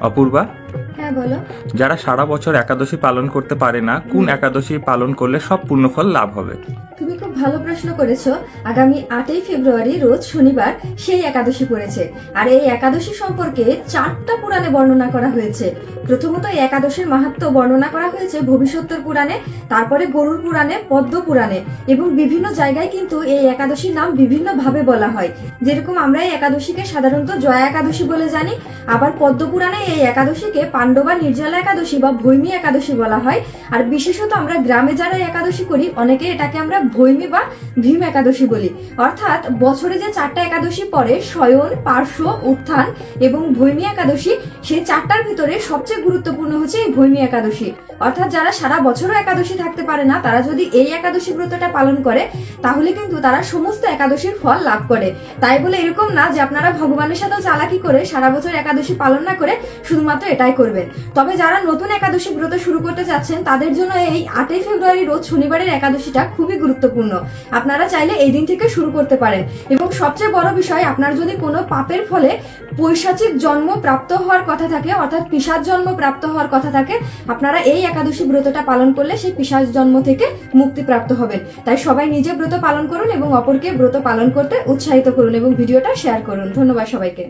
অপূর্বা, হ্যাঁ বলো। যারা সারা বছর একাদশী পালন করতে পারে না, কোন একাদশী পালন করলে সব পুণ্যফল লাভ হবে? তুমি খুব ভালো প্রশ্ন করেছো। আগামী 8ই ফেব্রুয়ারি রোজ শনিবার সেই একাদশী পড়েছে। আর এই একাদশী সম্পর্কে 4টা পুরাণে বর্ণনা করা হয়েছে। প্রথমত এই একাদশীর মাহাত্ম্য বর্ণনা করা হয়েছে ভবিষ্যত্তর পুরাণে, তারপরে গরুড় পুরাণে, পদ্ম পুরাণে এবং বিভিন্ন জায়গায় কিন্তু এই একাদশীর নাম বিভিন্ন ভাবে বলা হয়। যেরকম আমরা এই একাদশীকে সাধারণত জয়া একাদশী বলে জানি, আবার পদ্ম পুরাণে এই একাদশীকে পাণ্ডবা নির্জলা একাদশী বা ভৈমী একাদশী বলা হয়। আর বিশেষত আমরা গ্রামে যারা একাদশী করি অনেকে এটাকে আমরা ভৈমী বা ভীম একাদশী বলি। অর্থাৎ বছরে যে 4টা একাদশী পড়ে, শয়ন, পার্শ্ব, উত্থান এবং ভৈমী একাদশী, সেই 4টার ভিতরে সবচেয়ে গুরুত্বপূর্ণ হচ্ছে এই ভৈমী একাদশী। অর্থাৎ যারা সারা বছরও একাদশী থাকতে পারে না, তারা যদি এই একাদশী ব্রতটা পালন করে তাহলে কিন্তু তারা সমস্ত একাদশীর ফল লাভ করে। তাই বলে এরকম না যে আপনারা ভগবানের সাথে চালাকি করে সারা বছর একাদশী পালন না করে শুধুমাত্র এটাই করবেন। তবে যারা নতুন একাদশী ব্রত শুরু করতে যাচ্ছেন তাদের জন্য এই 8ই ফেব্রুয়ারি রোজ শনিবারের একাদশীটা খুবই গুরুত্বপূর্ণ। আপনারা চাইলে এই দিন থেকে শুরু করতে পারেন। এবং সবচেয়ে বড় বিষয়, আপনার যদি কোনো পাপের ফলে পৈশাচিক জন্ম প্রাপ্ত হওয়ার কথা থাকে, অর্থাৎ পিশাচ জন্ম প্রাপ্ত হওয়ার কথা থাকে, আপনারা এই একাদশী ব্রতটা পালন করলে সেই পিশাচ জন্ম থেকে মুক্তি প্রাপ্ত হবেন। তাই সবাই নিজে ব্রত পালন করুন এবং অপরকে ব্রত পালন করতে উৎসাহিত করুন এবং ভিডিওটা শেয়ার করুন। ধন্যবাদ সবাইকে।